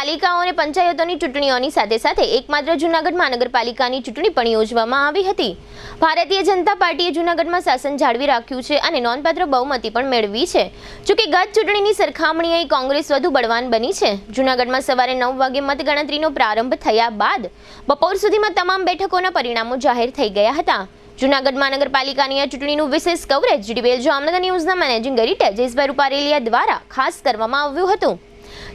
પાલિકાઓ અને પંચાયતોની ચૂંટણીઓની સાથે સાથે એકમાત્ર જૂનાગઢ મહાનગરપાલિકાની ચૂંટણી પણ યોજવામાં આવી હતી। ભારતીય જનતા પાર્ટીએ જૂનાગઢમાં શાસન જાળવી રાખ્યું છે અને નોંધપાત્ર બહુમતી પણ મેળવી છે। જોકે ગત ચૂંટણીની સરખામણીએ કોંગ્રેસ વધુ બળવાન બની છે। જૂનાગઢમાં સવારે 9 વાગે મતગણતરીનો પ્રારંભ થયા બાદ બપોર સુધીમાં તમામ બેઠકોના પરિણામો જાહેર થઈ ગયા હતા। જૂનાગઢ મહાનગરપાલિકાની આ ચૂંટણીનું વિશેષ કવરેજ જીટીવીએલ જામનગર ન્યૂઝના મેનેજિંગ એડિટર જયેશભાઈ રૂપારેલિયા દ્વારા ખાસ કરવામાં આવ્યું હતું।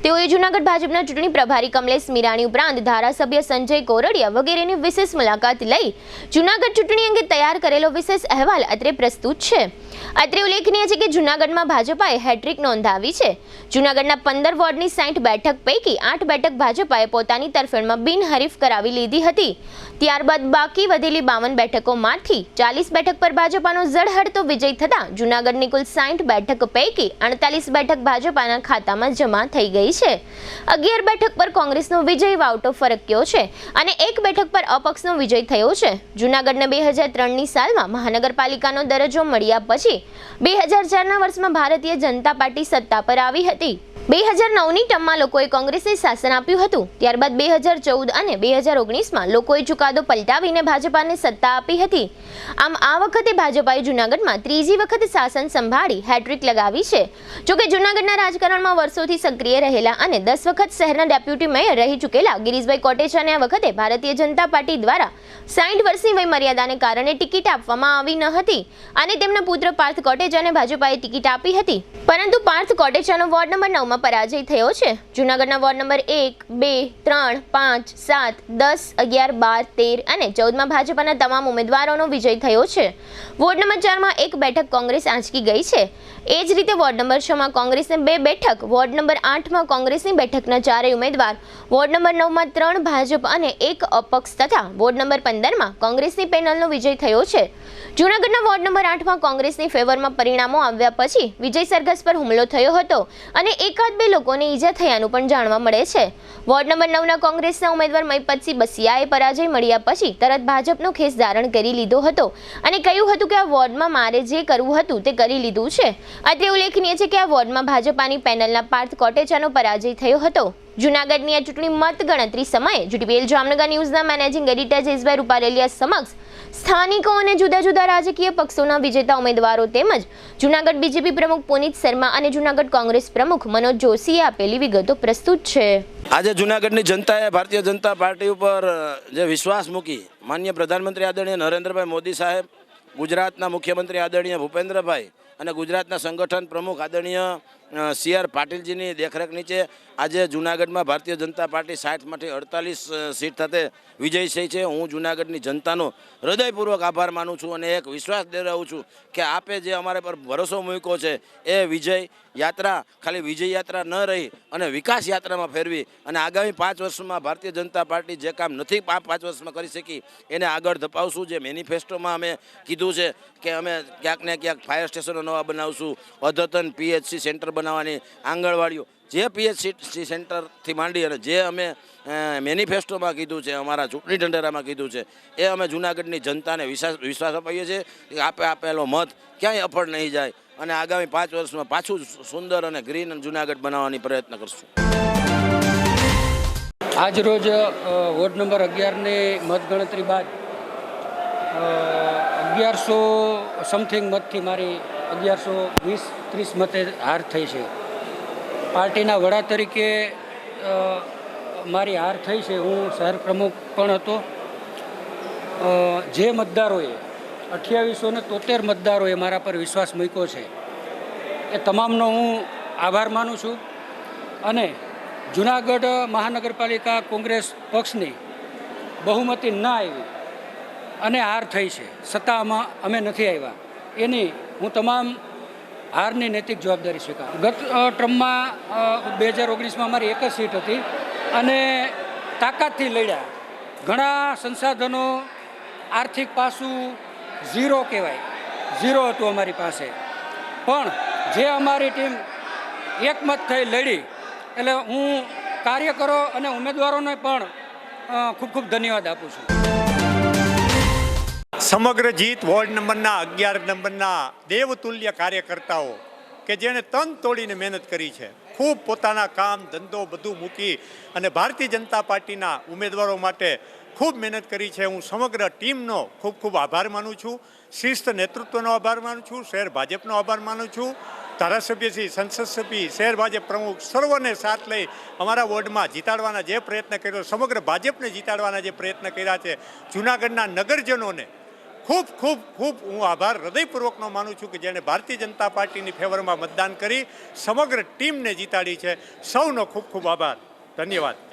તેઓએ જૂનાગઢ ભાજપના ચૂંટણી પ્રભારી કમલેશ મીરાણી ઉપરાંત ધારાસભ્ય સંજય કોરડિયા વગેરેની વિશેષ મુલાકાત લઈ જૂનાગઢ ચૂંટણી અંગે તૈયાર કરેલો વિશેષ અહેવાલ અત્રે પ્રસ્તુત છે। અત્રે ઉલ્લેખનીય છે કે જૂનાગઢમાં ભાજપાએ હેટ્રિક નોંધાવી છે। જૂનાગઢના 15 વોર્ડની 60 બેઠક પૈકી 8 બેઠક ભાજપાએ પોતાની તરફેણમાં બિનહરીફ કરાવી લીધી હતી। ત્યારબાદ બાકી વધેલી 52 બેઠકોમાંથી 40 બેઠક પર ભાજપાનો ઝળહળતો વિજય થતા જૂનાગઢની કુલ 60 બેઠક પૈકી 48 બેઠક ભાજપાના ખાતામાં જમા થઈ ગઈ છે। 11 બેઠક પર કોંગ્રેસનો વિજય વાવટો ફરક્યો છે અને 1 બેઠક પર અપક્ષનો વિજય થયો છે। જૂનાગઢને 2003ની સાલમાં મહાનગરપાલિકાનો દરજ્જો મળ્યા પછી 2004ના વર્ષમાં ભારતીય જનતા પાર્ટી સત્તા પર આવી હતી। 2009ની ટર્મમાં લોકોએ કોંગ્રેસને શાસન આપ્યું હતું। ત્યારબાદ 2014 અને 2019માં લોકોએ ચુકાદો પલટાવીને ભાજપાને સત્તા આપી હતી। આમ આ વખતે ભાજપાએ જૂનાગઢમાં ત્રીજી વખત શાસન સંભાળી હેટ્રિક લગાવી છે। જોકે જૂનાગઢના રાજકારણમાં વર્ષોથી સક્રિય રહેલા અને 10 વખત શહેરના ડેપ્યુટી મેયર રહી ચૂકેલા ગિરીશભાઈ કોટેચાને આ વખતે ભારતીય જનતા પાર્ટી દ્વારા 60 વર્ષની વયમર્યાદાને કારણે ટિકિટ આપવામાં આવી ન હતી અને તેમના પુત્ર પાર્થ કોટેચાને ભાજપાએ ટિકિટ આપી હતી, પરંતુ પાર્થ કોટેચાનો વોર્ડ નંબર 9 પરાજય થયો છે। જૂનાગઢના વોર્ડ નંબર 1, 2, 3, 5, 7, 10, 11, 12, 13 અને 14માં ભાજપાના તમામ ઉમેદવારોનો વિજય થયો છે। વોર્ડ નંબર 4માં 1 બેઠક કોંગ્રેસ આંચકી ગઈ છે। એ જ રીતે વોર્ડ નંબર 6માં કોંગ્રેસને 2 બેઠક, વોર્ડ નંબર 8માં કોંગ્રેસની બેઠકના 4 ઉમેદવાર, વોર્ડ નંબર 9માં 3 ભાજપ અને 1 અપક્ષ તથા વોર્ડ નંબર 15માં કોંગ્રેસની પેનલનો વિજય થયો છે। જૂનાગઢના વોર્ડ નંબર 8માં કોંગ્રેસની ફેવરમાં પરિણામો આવ્યા પછી વિજય સરઘસ પર હુમલો થયો હતો અને એકાદ બે લોકોને ઈજા થયાનું પણ જાણવા મળે છે। વોર્ડ નંબર 9ના કોંગ્રેસના ઉમેદવાર મહિપતસિંહ બસિયાએ પરાજય મળ્યા પછી તરત ભાજપનો ખેસ ધારણ કરી લીધો હતો અને કહ્યું હતું કે આ વોર્ડમાં મારે જે કરવું હતું તે કરી લીધું છે। અત્રે ઉલ્લેખનીય છે કે આ વોર્ડમાં ભાજપાની પેનલના પાર્થ કોટેચાનો પરાજય થયો હતો। જૂનાગઢની આ ચૂંટણી મતગણતરી સમયે જીટીવીએલ જામનગર ન્યૂઝના મેનેજિંગ એડિટર જયેશભાઈ રૂપારેલિયા સમક્ષ સ્થાનિકો અને જુદા જુદા રાજકીય પક્ષોના વિજેતા ઉમેદવારો તેમજ જૂનાગઢ બીજેપી પ્રમુખ પુનિત શર્મા અને જૂનાગઢ કોંગ્રેસ પ્રમુખ મનોજ જોશીએ આપેલી વિગતો પ્રસ્તુત છે। આજે જૂનાગઢની જનતાએ ભારતીય જનતા પાર્ટી ઉપર જે વિશ્વાસ મૂકી, માનનીય પ્રધાનમંત્રી આદરણીય નરેન્દ્રભાઈ મોદી સાહેબ, ગુજરાતના મુખ્યમંત્રી આદરણીય ભૂપેન્દ્રભાઈ અને ગુજરાતના સંગઠન પ્રમુખ આદરણીય CR પાટીલજીની દેખરેખ નીચે આજે જૂનાગઢમાં ભારતીય જનતા પાર્ટી 60માંથી 48 સીટ સાથે વિજય થઈ છે। હું જૂનાગઢની જનતાનો હૃદયપૂર્વક આભાર માનું છું અને એક વિશ્વાસ દેવડાવું છું કે આપે જે અમારે પર ભરોસો મૂક્યો છે એ વિજય યાત્રા ખાલી વિજય યાત્રા ન રહી અને વિકાસ યાત્રામાં ફેરવી અને આગામી 5 વર્ષમાં ભારતીય જનતા પાર્ટી જે કામ નથી 5 વર્ષમાં કરી શકી એને આગળ ધપાવશું। જે મેનિફેસ્ટોમાં અમે કીધું છે કે અમે ક્યાંક ને ક્યાંક ફાયર સ્ટેશનો નવા બનાવશું, અદ્યતન PHC સેન્ટર બનાવવાની, આંગણવાડીઓ, જે PHC સેન્ટરથી માંડી અને જે અમે મેનિફેસ્ટોમાં કીધું છે, અમારા ચૂંટણી ઢંઢેરામાં કીધું છે એ અમે જૂનાગઢની જનતાને વિશ્વાસ અપાવીએ છીએ કે આપેલો મત ક્યાંય અફળ નહીં જાય અને આગામી 5 વર્ષમાં પાછું સુંદર અને ગ્રીન જૂનાગઢ બનાવવાની પ્રયત્ન કરશું। આજ રોજ વોર્ડ નંબર 11ની મતગણતરી બાદ 1100 સમથિંગ મતથી મારી 1120-30 મતે હાર થઈ છે। પાર્ટીના વડા તરીકે મારી હાર થઈ છે। હું શહેર પ્રમુખ પણ હતો। જે મતદારોએ 2873 મતદારોએ મારા પર વિશ્વાસ મૂક્યો છે એ તમામનો હું આભાર માનું છું અને જૂનાગઢ મહાનગરપાલિકા કોંગ્રેસ પક્ષની બહુમતી ના આવી અને હાર થઈ છે, સત્તામાં અમે નથી આવ્યા, એની હું તમામ હારની નૈતિક જવાબદારી સ્વીકારું। ગત ટર્મમાં 2019માં અમારી 1 જ સીટ હતી અને તાકાતથી લડ્યા। ઘણા સંસાધનો, આર્થિક પાસું ઝીરો કહેવાય, ઝીરો હતું અમારી પાસે, પણ જે અમારી ટીમ એકમત થઈ લડી એટલે હું કાર્યકરો અને ઉમેદવારોને પણ ખૂબ ખૂબ ધન્યવાદ આપું છું। સમગ્ર જીત વોર્ડ નંબરના 11 નંબરના દેવતુલ્ય કાર્યકર્તાઓ કે જેણે તન તોડીને મહેનત કરી છે ખૂબ પોતાના કામ ધંધો બધું મૂકી અને ભારતીય જનતા પાર્ટીના ઉમેદવારો માટે ખૂબ મહેનત કરી છે. હું સમગ્ર ટીમનો ખૂબ ખૂબ આભાર માનું છું. શિસ્ત નેતૃત્વનો આભાર માનું છું. શહેર ભાજપનો આભાર માનું છું. ધારાસભ્યશ્રી, સંસદ સભ્ય, શહેર ભાજપ પ્રમુખ સર્વને સાથ લઈ અમારા વોર્ડમાં જીતાડવાના જે પ્રયત્ન કર્યો, સમગ્ર ભાજપને જીતાડવાના જે પ્રયત્ન કર્યા છે, જૂનાગઢના નગરજનોને ખૂબ ખૂબ ખૂબ હું આભાર હૃદયપૂર્વકનો માનું છું કે જેણે ભારતીય જનતા પાર્ટીની ફેવરમાં મતદાન કરી સમગ્ર ટીમને જીતાડી છે. સૌનો ખૂબ ખૂબ આભાર. ધન્યવાદ.